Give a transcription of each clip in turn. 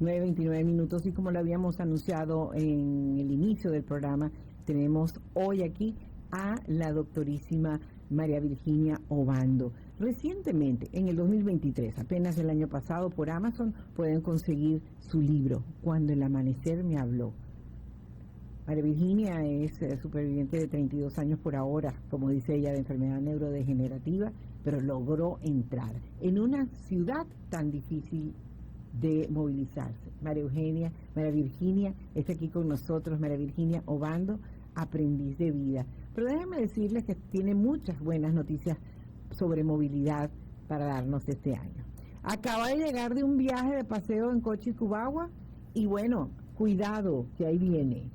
9:29 y como lo habíamos anunciado en el inicio del programa, tenemos hoy aquí a la doctorísima María Virginia Obando. Recientemente, en el 2023, apenas el año pasado, por Amazon pueden conseguir su libro, Cuando el amanecer me habló. María Virginia es superviviente de 32 años por ahora, como dice ella, de enfermedad neurodegenerativa, pero logró entrar en una ciudad tan difícil de movilizarse. María Virginia está aquí con nosotros, María Virginia Obando, aprendiz de vida. Pero déjenme decirles que tiene muchas buenas noticias sobre movilidad para darnos este año. Acaba de llegar de un viaje de paseo en Cochicubagua y bueno, cuidado que ahí viene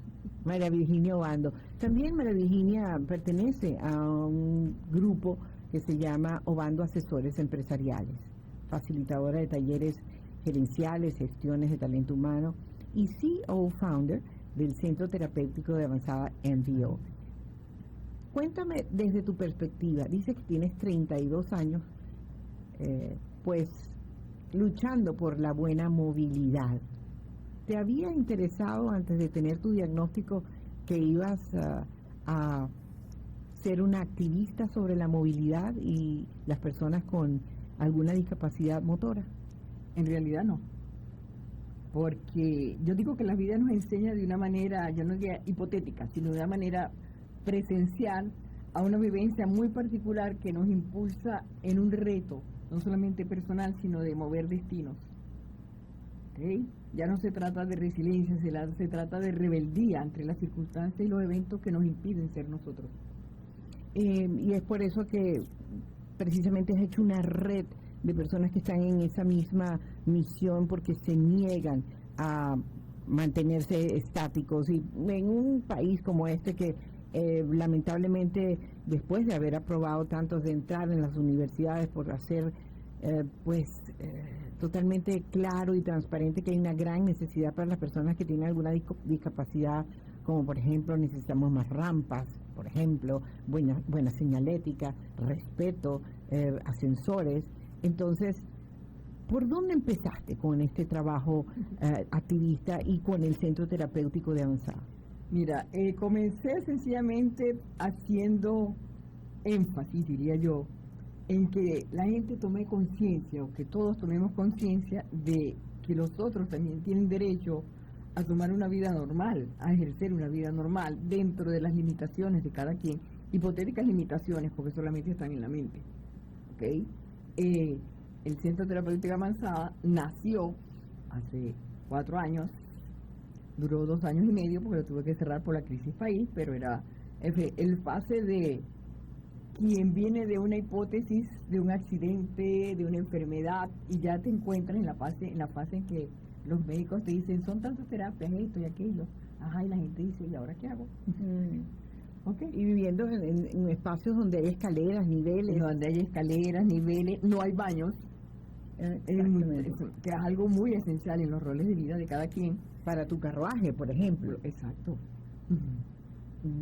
María Virginia Obando. También María Virginia pertenece a un grupo que se llama Obando Asesores Empresariales, facilitadora de talleres gerenciales, gestiones de talento humano y CEO founder del Centro Terapéutico de Avanzada MVO. Cuéntame desde tu perspectiva, dices que tienes 32 años, pues luchando por la buena movilidad. ¿Te había interesado antes de tener tu diagnóstico que ibas a ser una activista sobre la movilidad y las personas con alguna discapacidad motora? En realidad no, porque yo digo que la vida nos enseña de una manera, yo no diría hipotética, sino de una manera presencial a una vivencia muy particular que nos impulsa en un reto, no solamente personal, sino de mover destinos. ¿Okay? Ya no se trata de resiliencia, se trata de rebeldía entre las circunstancias y los eventos que nos impiden ser nosotros. Y es por eso que precisamente has hecho una red de personas que están en esa misma misión porque se niegan a mantenerse estáticos. Y en un país como este que lamentablemente después de haber aprobado tantos de entrar en las universidades por hacer totalmente claro y transparente que hay una gran necesidad para las personas que tienen alguna discapacidad, como por ejemplo necesitamos más rampas, por ejemplo, buena señalética, respeto, ascensores. Entonces, ¿por dónde empezaste con este trabajo activista y con el Centro Terapéutico de Avanzada? Mira, comencé sencillamente haciendo énfasis, diría yo, en que la gente tome conciencia, o que todos tomemos conciencia de que los otros también tienen derecho a tomar una vida normal, a ejercer una vida normal dentro de las limitaciones de cada quien, hipotéticas limitaciones, porque solamente están en la mente. ¿Okay? El Centro Terapéutico Avanzada nació hace 4 años, duró 2 años y medio porque lo tuve que cerrar por la crisis país, pero era el fase de quien viene de una hipótesis, de un accidente, de una enfermedad, y ya te encuentras en la fase en que los médicos te dicen, son tantas terapias, esto y aquello. Ajá, y la gente dice, ¿y ahora qué hago? Okay. Y viviendo en espacios donde hay escaleras, niveles. Donde hay escaleras, niveles, no hay baños, que es algo muy esencial en los roles de vida de cada quien. Para tu carruaje, por ejemplo. Exacto.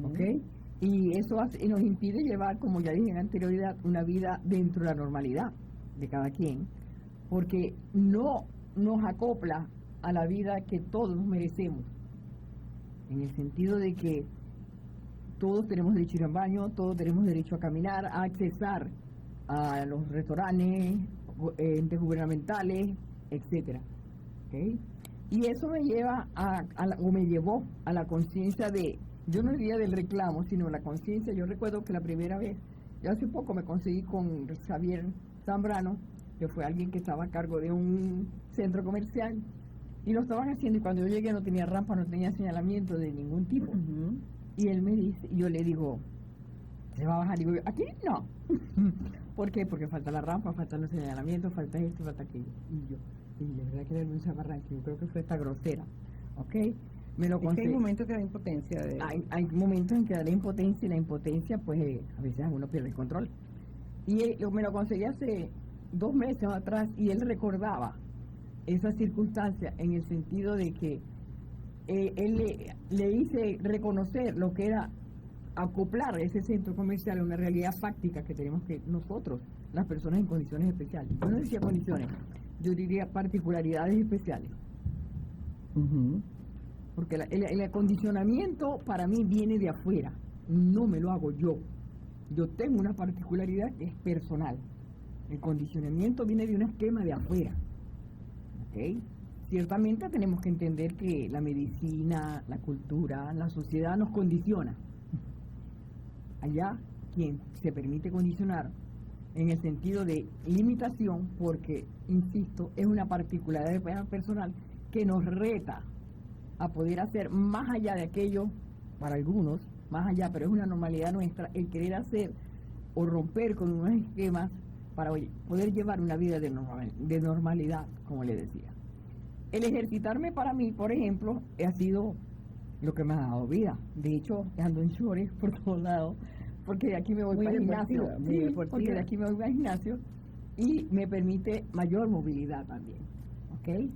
¿Ok? Y eso nos impide llevar, como ya dije en anterioridad, una vida dentro de la normalidad de cada quien, porque no nos acopla a la vida que todos nos merecemos, en el sentido de que todos tenemos derecho a ir al baño, todos tenemos derecho a caminar, a accesar a los restaurantes, entes gubernamentales, etcétera. ¿Okay? Y eso me lleva me llevó a la conciencia de, yo no diría del reclamo, sino la conciencia. Yo recuerdo que la primera vez, yo hace poco me conseguí con Xavier Zambrano, que fue alguien que estaba a cargo de un centro comercial, y lo estaban haciendo, y cuando yo llegué no tenía rampa, no tenía señalamiento de ningún tipo. Y él me dice, y yo le digo, ¿se va a bajar? Digo, ¿aquí? No. ¿Por qué? Porque falta la rampa, falta los señalamientos, falta esto, falta aquello. Y la verdad que era Luisa Barranque, yo creo que fue esta grosera. ¿Ok? Me lo conseguí. Hay momentos que da impotencia. Hay momentos en que da impotencia, y la impotencia, pues, a veces uno pierde el control. Y me lo conseguí hace 2 meses atrás, y él recordaba esa circunstancia en el sentido de que él le hice reconocer lo que era acoplar ese centro comercial a una realidad fáctica que tenemos que nosotros, las personas en condiciones especiales. Yo no decía condiciones, yo diría particularidades especiales. Ujú. Porque el acondicionamiento para mí viene de afuera, no me lo hago yo. Yo tengo una particularidad que es personal. El condicionamiento viene de un esquema de afuera. ¿Ok? Ciertamente tenemos que entender que la medicina, la cultura, la sociedad nos condiciona. Allá quien se permite condicionar en el sentido de limitación, porque, insisto, es una particularidad personal que nos reta a poder hacer más allá de aquello, para algunos, más allá, pero es una normalidad nuestra, el querer hacer o romper con unos esquemas para poder llevar una vida de normalidad, como le decía. El ejercitarme para mí, por ejemplo, ha sido lo que me ha dado vida. De hecho, ando en shorts por todos lados, porque de aquí me voy para el gimnasio. Sí, porque de aquí me voy al gimnasio y me permite mayor movilidad también. ¿Ok?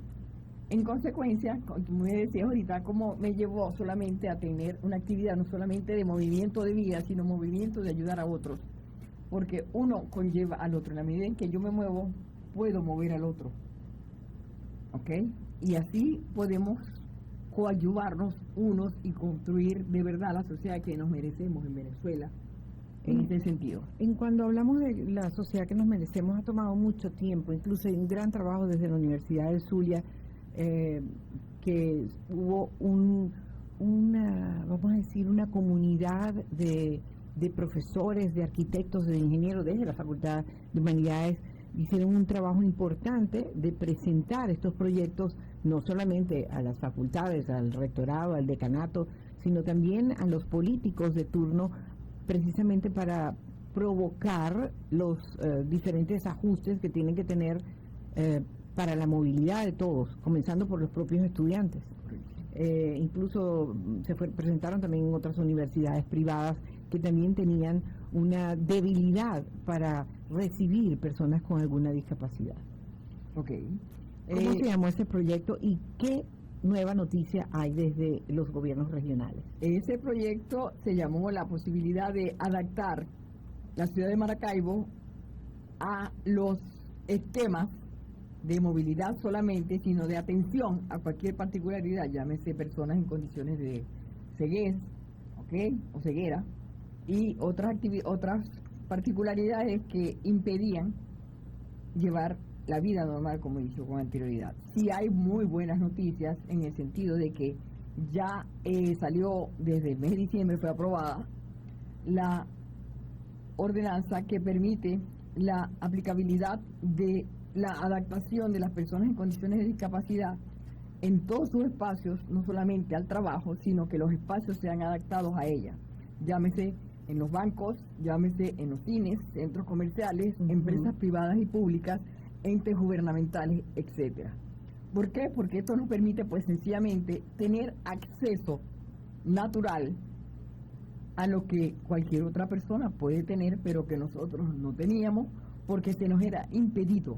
En consecuencia, como me decías ahorita, como me llevó solamente a tener una actividad no solamente de movimiento de vida, sino movimiento de ayudar a otros. Porque uno conlleva al otro. En la medida en que yo me muevo, puedo mover al otro. ¿Ok? Y así podemos coadyuvarnos unos y construir de verdad la sociedad que nos merecemos en Venezuela, en este sentido. Cuando hablamos de la sociedad que nos merecemos, ha tomado mucho tiempo, incluso hay un gran trabajo desde la Universidad del Zulia, que hubo vamos a decir, una comunidad de profesores, de arquitectos, de ingenieros desde la Facultad de Humanidades. Hicieron un trabajo importante de presentar estos proyectos no solamente a las facultades, al rectorado, al decanato, sino también a los políticos de turno, precisamente para provocar los diferentes ajustes que tienen que tener para la movilidad de todos, comenzando por los propios estudiantes. Incluso presentaron también en otras universidades privadas que también tenían una debilidad para recibir personas con alguna discapacidad. Okay. ¿Cómo se llamó ese proyecto y qué nueva noticia hay desde los gobiernos regionales? Ese proyecto se llamó la posibilidad de adaptar la ciudad de Maracaibo a los esquemas de movilidad solamente, sino de atención a cualquier particularidad, llámese personas en condiciones de ceguez, ¿ok? O ceguera, y otras particularidades que impedían llevar la vida normal como inició con anterioridad. Sí hay muy buenas noticias en el sentido de que ya salió desde el mes de diciembre, fue aprobada la ordenanza que permite la aplicabilidad de la adaptación de las personas en condiciones de discapacidad en todos sus espacios, no solamente al trabajo, sino que los espacios sean adaptados a ella. Llámese en los bancos, llámese en los cines, centros comerciales, empresas privadas y públicas, entes gubernamentales, etcétera. ¿Por qué? Porque esto nos permite, pues, sencillamente tener acceso natural a lo que cualquier otra persona puede tener, pero que nosotros no teníamos, porque se nos era impedido.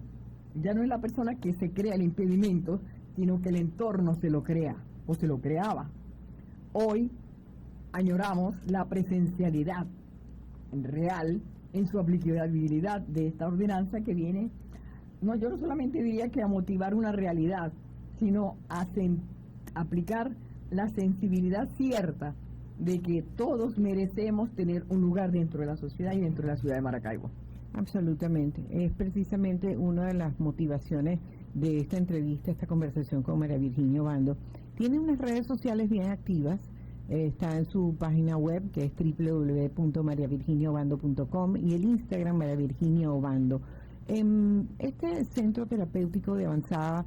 Ya no es la persona que se crea el impedimento, sino que el entorno se lo crea, o se lo creaba. Hoy añoramos la presencialidad real en su aplicabilidad de esta ordenanza que viene, no, yo no solamente diría que a motivar una realidad, sino a aplicar la sensibilidad cierta de que todos merecemos tener un lugar dentro de la sociedad y dentro de la ciudad de Maracaibo. Absolutamente, es precisamente una de las motivaciones de esta entrevista, esta conversación con María Virginia Obando. Tiene unas redes sociales bien activas, está en su página web que es www.mariavirginiaobando.com y el Instagram María Virginia Obando. Este centro terapéutico de avanzada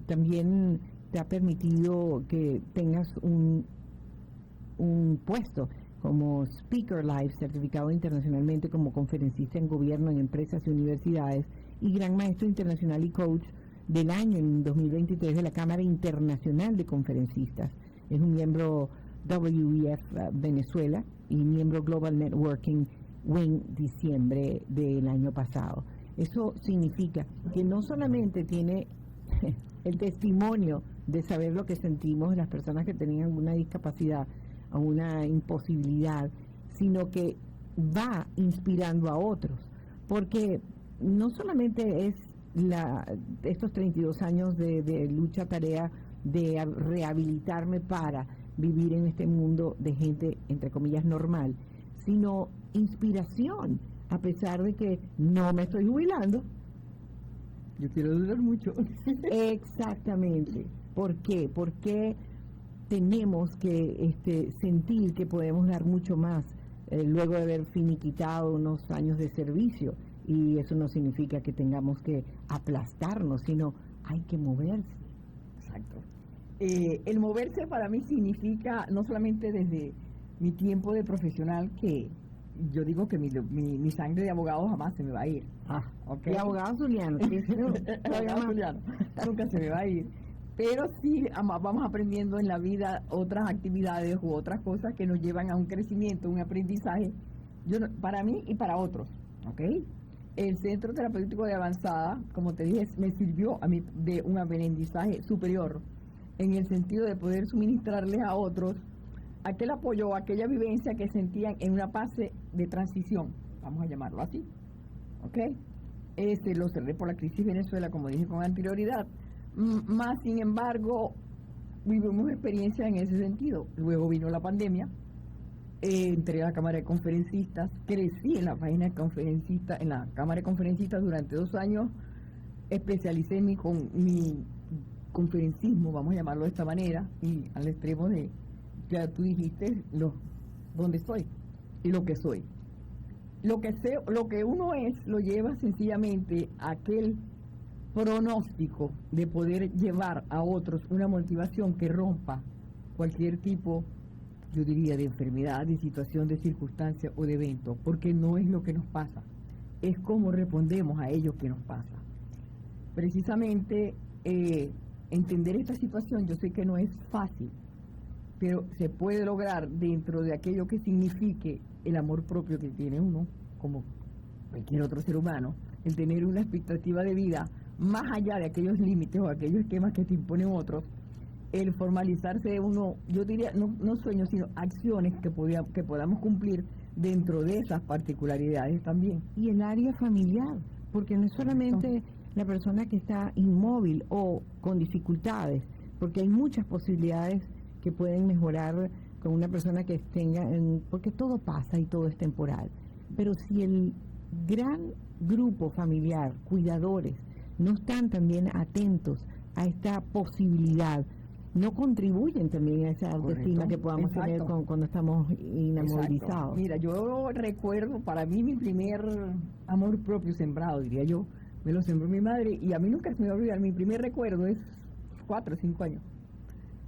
también te ha permitido que tengas un puesto como Speaker Life, certificado internacionalmente como conferencista en gobierno, en empresas y universidades, y gran maestro internacional y coach del año en 2023 de la Cámara Internacional de Conferencistas. Es un miembro WEF Venezuela y miembro Global Networking Wing diciembre del año pasado. Eso significa que no solamente tiene el testimonio de saber lo que sentimos las personas que tenían una discapacidad o una imposibilidad, sino que va inspirando a otros, porque no solamente es estos 32 años de lucha, tarea de rehabilitarme para vivir en este mundo de gente, entre comillas, normal, sino inspiración, a pesar de que no me estoy jubilando. Yo quiero durar mucho. Exactamente. ¿Por qué? Porque tenemos que sentir que podemos dar mucho más luego de haber finiquitado unos años de servicio, y eso no significa que tengamos que aplastarnos, sino hay que moverse. Exacto. El moverse para mí significa, no solamente desde mi tiempo de profesional, que yo digo que mi sangre de abogado jamás se me va a ir. Okay. Y abogado zuliano, ¿sí? Abogado zuliano, nunca se me va a ir. Pero sí vamos aprendiendo en la vida otras actividades u otras cosas que nos llevan a un crecimiento, un aprendizaje, para mí y para otros. ¿Okay? El Centro Terapéutico de Avanzada, como te dije, me sirvió a mí de un aprendizaje superior, en el sentido de poder suministrarles a otros aquel apoyo o aquella vivencia que sentían en una fase de transición, vamos a llamarlo así. ¿Ok? Lo cerré por la crisis Venezuela, como dije con anterioridad. Más, sin embargo, vivimos experiencia en ese sentido. Luego vino la pandemia, entré a la Cámara de Conferencistas, crecí en la página de conferencistas, en la Cámara de Conferencistas durante 2 años, especialicé mi conferencismo, vamos a llamarlo de esta manera, y al extremo de, ya tú dijiste, dónde estoy y lo que soy. Lo que uno es, lo lleva sencillamente a aquel pronóstico de poder llevar a otros una motivación que rompa cualquier tipo, yo diría, de enfermedad, de situación, de circunstancia o de evento, porque no es lo que nos pasa, es cómo respondemos a ello que nos pasa. Precisamente, entender esta situación, yo sé que no es fácil, pero se puede lograr dentro de aquello que signifique el amor propio que tiene uno, como cualquier otro ser humano, el tener una expectativa de vida más allá de aquellos límites o aquellos esquemas que te imponen otros, el formalizarse de uno, yo diría, no sueños, sino acciones que podamos cumplir dentro de esas particularidades también. Y el área familiar, porque no es solamente la persona que está inmóvil o con dificultades, porque hay muchas posibilidades que pueden mejorar con una persona que tenga, porque todo pasa y todo es temporal. Pero si el gran grupo familiar, cuidadores, no están también atentos a esta posibilidad, no contribuyen también a esa autoestima que podamos tener cuando estamos inamovilizados. Exacto. Mira, yo recuerdo, para mí mi primer amor propio sembrado, diría yo, me lo sembró mi madre, y a mí nunca se me va a olvidar. Mi primer recuerdo es 4 o 5 años.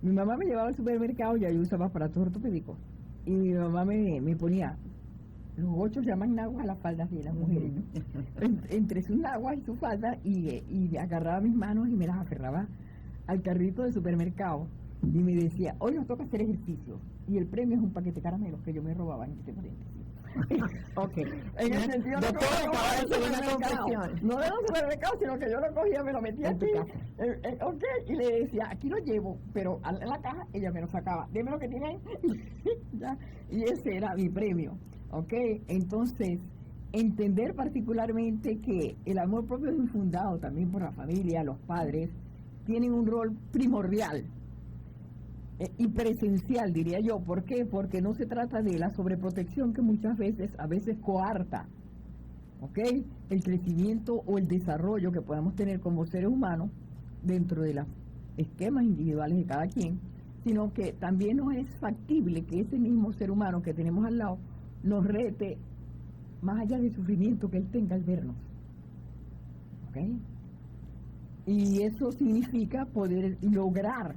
Mi mamá me llevaba al supermercado, ya yo usaba aparatos ortopédicos, y mi mamá me ponía, los 8 llaman naguas a las faldas de las mujeres, ¿no? Entre sus naguas y su falda, y agarraba mis manos y me las aferraba al carrito del supermercado, y me decía, hoy nos toca hacer ejercicio, y el premio es un paquete de caramelos que yo me robaba en este paréntesis. Ok, en el sentido de no de los supermercados, sino que yo lo cogía, me lo metía aquí, y le decía, aquí lo llevo, pero en la caja ella me lo sacaba, dime lo que tiene ahí. Ya, y ese era mi premio. Ok, entonces entender particularmente que el amor propio es infundado también por la familia, los padres tienen un rol primordial y presencial, diría yo. ¿Por qué? Porque no se trata de la sobreprotección que muchas veces, coarta, ¿ok?, el crecimiento o el desarrollo que podamos tener como seres humanos dentro de los esquemas individuales de cada quien, sino que también nos es factible que ese mismo ser humano que tenemos al lado nos rete más allá del sufrimiento que él tenga al vernos. ¿Ok? Y eso significa poder lograr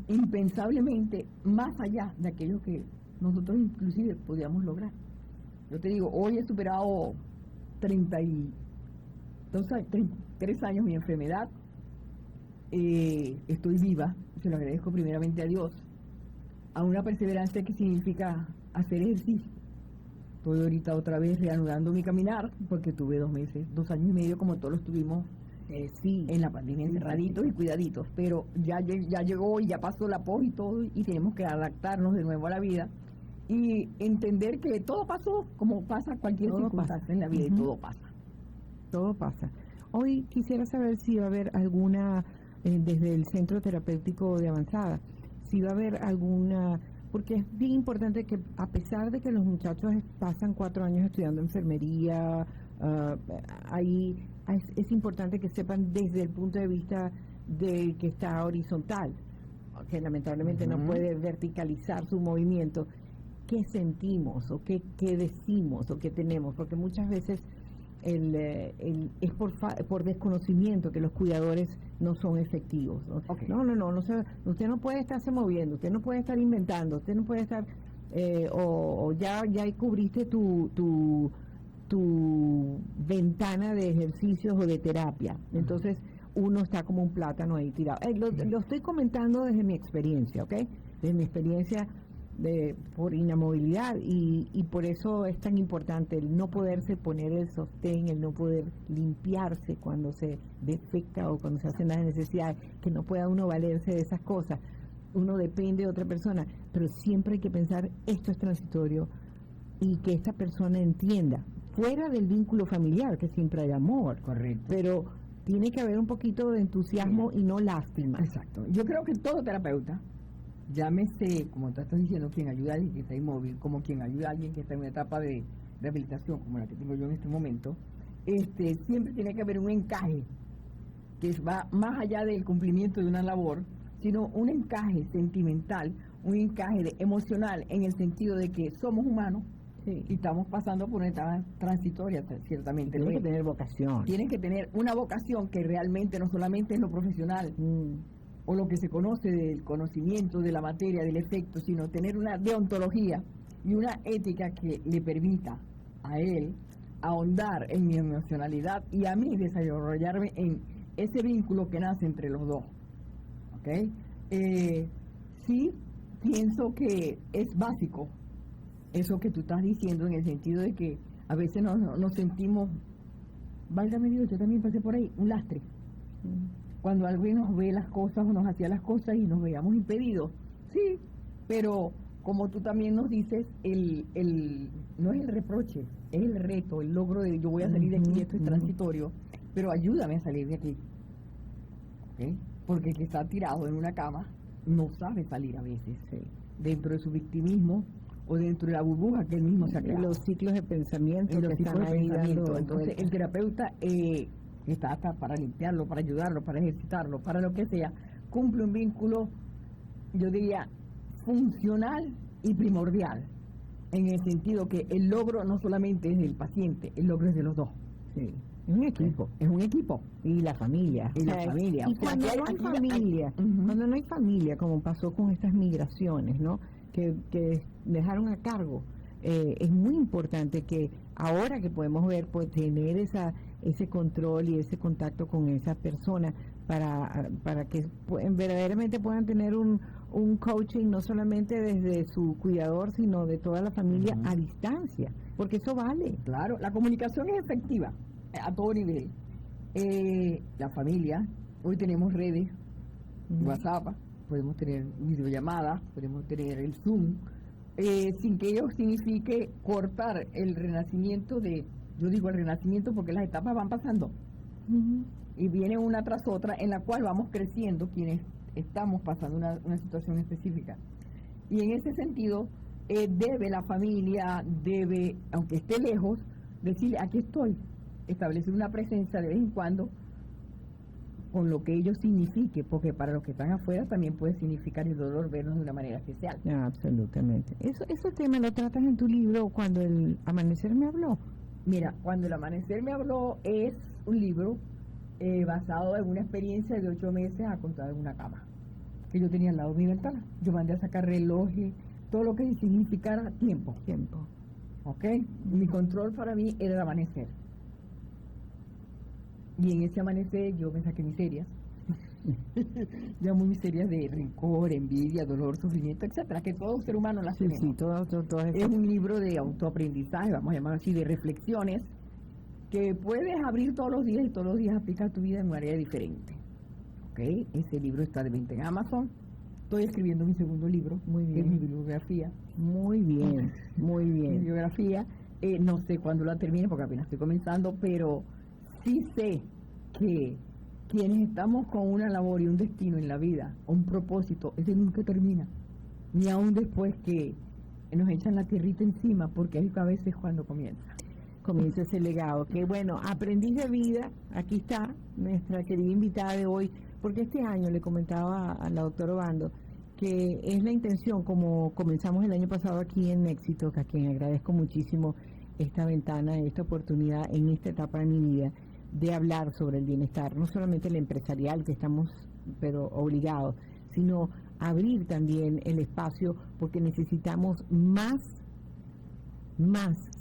impensablemente más allá de aquello que nosotros inclusive podíamos lograr. Yo te digo, hoy he superado 33 años mi enfermedad, estoy viva, se lo agradezco primeramente a Dios, a una perseverancia que significa hacer ejercicio. Estoy ahorita otra vez reanudando mi caminar, porque tuve 2 años y medio, como todos los tuvimos en la pandemia, encerraditos y cuidaditos, pero ya llegó y ya pasó la pos y todo, y tenemos que adaptarnos de nuevo a la vida y entender que todo pasó como pasa cualquier circunstancia en la vida, y todo pasa. Todo pasa. Hoy quisiera saber si va a haber alguna, desde el Centro Terapéutico de Avanzada, si va a haber alguna, porque es bien importante que a pesar de que los muchachos pasan 4 años estudiando enfermería, ahí es importante que sepan desde el punto de vista de que está horizontal, que lamentablemente no puede verticalizar su movimiento, qué sentimos o qué decimos o qué tenemos, porque muchas veces es por desconocimiento que los cuidadores no son efectivos, ¿no? Okay. No, usted no puede estarse moviendo, usted no puede estar inventando, usted no puede estar, o ya cubriste tu ventana de ejercicios o de terapia. Entonces uno está como un plátano ahí tirado. Lo estoy comentando desde mi experiencia, ¿ok? Desde mi experiencia por inamovilidad y por eso es tan importante el no poderse poner el sostén, el no poder limpiarse cuando se defecta o cuando se hacen las necesidades, que no pueda uno valerse de esas cosas. Uno depende de otra persona, pero siempre hay que pensar, esto es transitorio y que esta persona entienda, fuera del vínculo familiar, que siempre hay amor. Correcto. Pero tiene que haber un poquito de entusiasmo y no lástima. Exacto. Yo creo que todo terapeuta, llámese, como tú estás diciendo, quien ayuda a alguien que está inmóvil, como quien ayuda a alguien que está en una etapa de rehabilitación, como la que tengo yo en este momento, siempre tiene que haber un encaje que va más allá del cumplimiento de una labor, sino un encaje sentimental, un encaje emocional, en el sentido de que somos humanos. Sí. Y estamos pasando por una etapa transitoria, ciertamente. Tienen que tener vocación. Tienen que tener una vocación que realmente no solamente es lo profesional o lo que se conoce del conocimiento de la materia, del efecto, sino tener una deontología y una ética que le permita a él ahondar en mi emocionalidad y a mí desarrollarme en ese vínculo que nace entre los dos. ¿Ok? Sí, pienso que es básico eso que tú estás diciendo, en el sentido de que a veces nos sentimos, válgame Dios, yo también pasé por ahí, un lastre. Cuando alguien nos ve las cosas o nos hacía las cosas y nos veíamos impedidos. Sí, pero como tú también nos dices, no es el reproche, es el reto, el logro de yo voy a salir de aquí, esto es transitorio, pero ayúdame a salir de aquí. ¿Okay? Porque el que está tirado en una cama no sabe salir a veces, dentro de su victimismo o dentro de la burbuja que él mismo se ha creado. Los ciclos de pensamiento que están ahí dando. Entonces el terapeuta está hasta para limpiarlo, para ayudarlo, para ejercitarlo, para lo que sea, cumple un vínculo, yo diría, funcional y primordial, en el sentido que el logro no solamente es del paciente, el logro es de los dos. Sí. Es un equipo. Es un equipo. Y la familia. Y la familia. Y cuando no hay familia, cuando no hay familia, como pasó con estas migraciones, ¿no? Que dejaron a cargo, es muy importante que ahora que podemos ver, pues tener ese control y ese contacto con esa persona para que verdaderamente puedan tener un coaching no solamente desde su cuidador, sino de toda la familia a distancia, porque eso vale. Claro, la comunicación es efectiva a todo nivel. La familia, hoy tenemos redes, WhatsApp, podemos tener videollamadas, podemos tener el Zoom, sin que ello signifique cortar el renacimiento yo digo el renacimiento porque las etapas van pasando y viene una tras otra en la cual vamos creciendo quienes estamos pasando una situación específica. Y en ese sentido, debe la familia, aunque esté lejos, decirle, aquí estoy, establecer una presencia de vez en cuando, con lo que ello signifique, porque para los que están afuera también puede significar el dolor vernos de una manera especial. Absolutamente. Ese tema lo tratas en tu libro, Cuando el amanecer me habló. Mira, Cuando el amanecer me habló es un libro basado en una experiencia de 8 meses acostada en una cama que yo tenía al lado de mi ventana. Yo mandé a sacar relojes, todo lo que significara tiempo. ¿Ok? Mi control para mí era el amanecer. Y en ese amanecer yo me saqué miserias. Llamo miserias de rencor, envidia, dolor, sufrimiento, etcétera, que todo ser humano las tenemos. Sí, todo es un libro de autoaprendizaje, vamos a llamarlo así, de reflexiones, que puedes abrir todos los días y todos los días aplicar tu vida en una área diferente. ¿Ok? Ese libro está de venta en Amazon. Estoy escribiendo mi segundo libro, que es mi bibliografía. Muy bien. Mi bibliografía, no sé cuándo la termine porque apenas estoy comenzando, pero sí sé que quienes estamos con una labor y un destino en la vida, un propósito, ese nunca termina, ni aún después que nos echan la tierrita encima, porque es a veces cuando comienza ese legado. Que bueno, aprendiz de vida, aquí está nuestra querida invitada de hoy, porque este año le comentaba a la doctora Obando que es la intención, como comenzamos el año pasado aquí en Éxito, a quien agradezco muchísimo esta ventana, esta oportunidad en esta etapa de mi vida, de hablar sobre el bienestar, no solamente el empresarial, que estamos pero obligados, sino abrir también el espacio, porque necesitamos más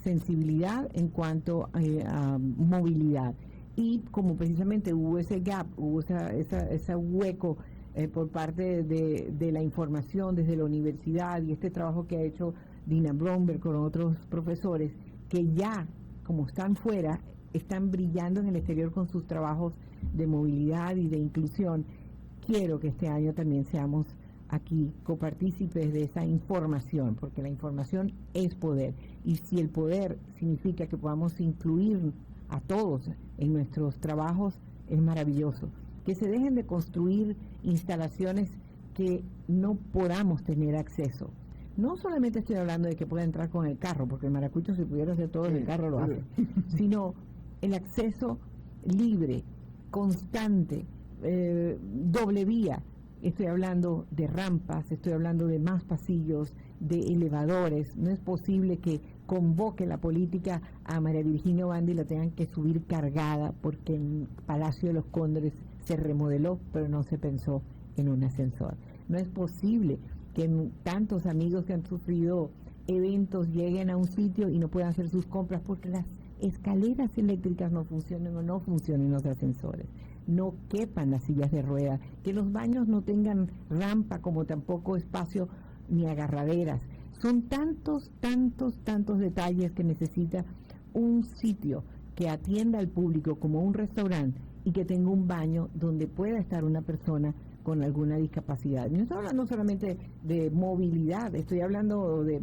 sensibilidad en cuanto a movilidad. Y como precisamente hubo ese gap, hubo ese hueco por parte de la información desde la universidad y este trabajo que ha hecho Dina Bromberg con otros profesores, que ya, como están fuera, están brillando en el exterior con sus trabajos de movilidad y de inclusión. Quiero que este año también seamos aquí copartícipes de esa información, porque la información es poder, y si el poder significa que podamos incluir a todos en nuestros trabajos, es maravilloso. Que se dejen de construir instalaciones que no podamos tener acceso. No solamente estoy hablando de que pueda entrar con el carro, porque el maracucho, si pudiera hacer todo en el carro lo hace, sino el acceso libre, constante, doble vía. Estoy hablando de rampas, estoy hablando de más pasillos, de elevadores. No es posible que convoque la política a María Virginia Obando y la tengan que subir cargada, porque el Palacio de los Cóndores se remodeló, pero no se pensó en un ascensor. No es posible que tantos amigos que han sufrido eventos lleguen a un sitio y no puedan hacer sus compras porque las escaleras eléctricas no funcionan o no funcionan los ascensores. No quepan las sillas de rueda, que los baños no tengan rampa, como tampoco espacio ni agarraderas. Son tantos detalles que necesita un sitio que atienda al público como un restaurante y que tenga un baño donde pueda estar una persona con alguna discapacidad. No estoy hablando solamente de movilidad, estoy hablando de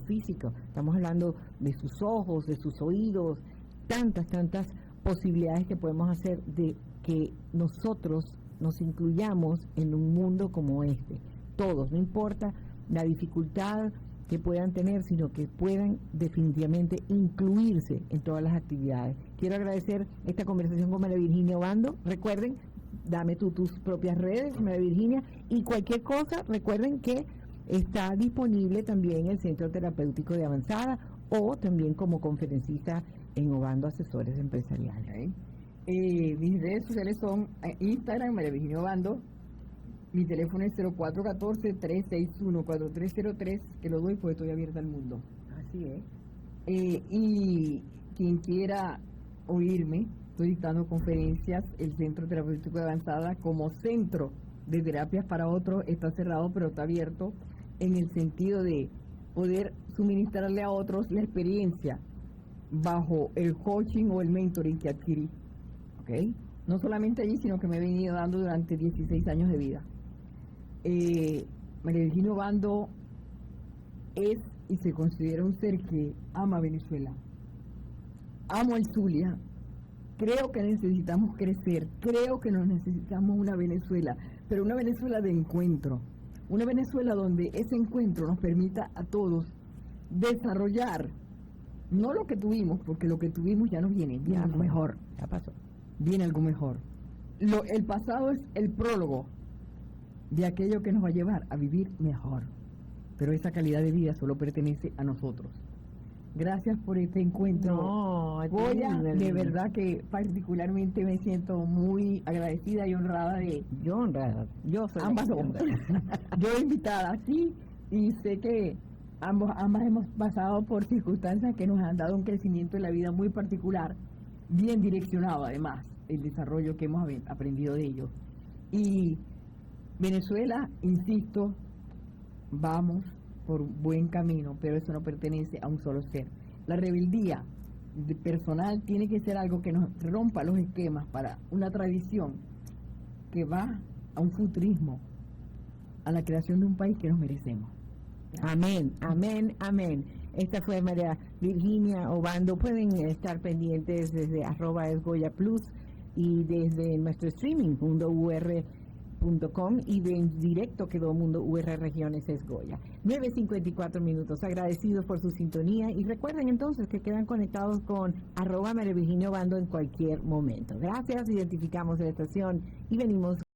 físico, estamos hablando de sus ojos, de sus oídos, tantas posibilidades que podemos hacer de que nosotros nos incluyamos en un mundo como este. Todos, no importa la dificultad que puedan tener, sino que puedan definitivamente incluirse en todas las actividades. Quiero agradecer esta conversación con María Virginia Obando. Recuerden, dame tus propias redes, María Virginia, y cualquier cosa, recuerden que está disponible también el Centro Terapéutico de Avanzada o también como conferencista en Obando Asesores Empresariales. Okay. Mis redes sociales son Instagram, María Virginia Obando. Mi teléfono es 0414-361-4303, que lo doy porque estoy abierta al mundo. Así es. Y quien quiera oírme, estoy dictando conferencias. El Centro Terapéutico de Avanzada, como centro de terapias para otros, está cerrado, pero está abierto en el sentido de poder suministrarle a otros la experiencia bajo el coaching o el mentoring que adquirí. ¿Okay? No solamente allí, sino que me he venido dando durante 16 años de vida. María Virginia Obando es y se considera un ser que ama Venezuela. Amo el Zulia. Creo que necesitamos crecer. Creo que nos necesitamos una Venezuela, pero una Venezuela de encuentro. Una Venezuela donde ese encuentro nos permita a todos desarrollar no lo que tuvimos, porque lo que tuvimos ya nos viene algo mejor. Ya pasó. Viene algo mejor. El pasado es el prólogo de aquello que nos va a llevar a vivir mejor. Pero esa calidad de vida solo pertenece a nosotros. Gracias por este encuentro. No, Goya, de verdad que particularmente me siento muy agradecida y honrada de... Yo honrada, yo soy ambas somos. Yo invitada, sí, y sé que ambas hemos pasado por circunstancias que nos han dado un crecimiento en la vida muy particular, bien direccionado además, el desarrollo que hemos aprendido de ello. Y Venezuela, insisto, vamos por un buen camino, pero eso no pertenece a un solo ser. La rebeldía personal tiene que ser algo que nos rompa los esquemas para una tradición que va a un futurismo, a la creación de un país que nos merecemos. Amén, amén, amén. Esta fue María Virginia Obando. Pueden estar pendientes desde @esgoyaplus y desde nuestro streaming, mundour.com, y de en directo quedó Mundo UR Regiones es Goya. 9:54. Agradecidos por su sintonía y recuerden entonces que quedan conectados con @María Virginia Obando en cualquier momento. Gracias, identificamos la estación y venimos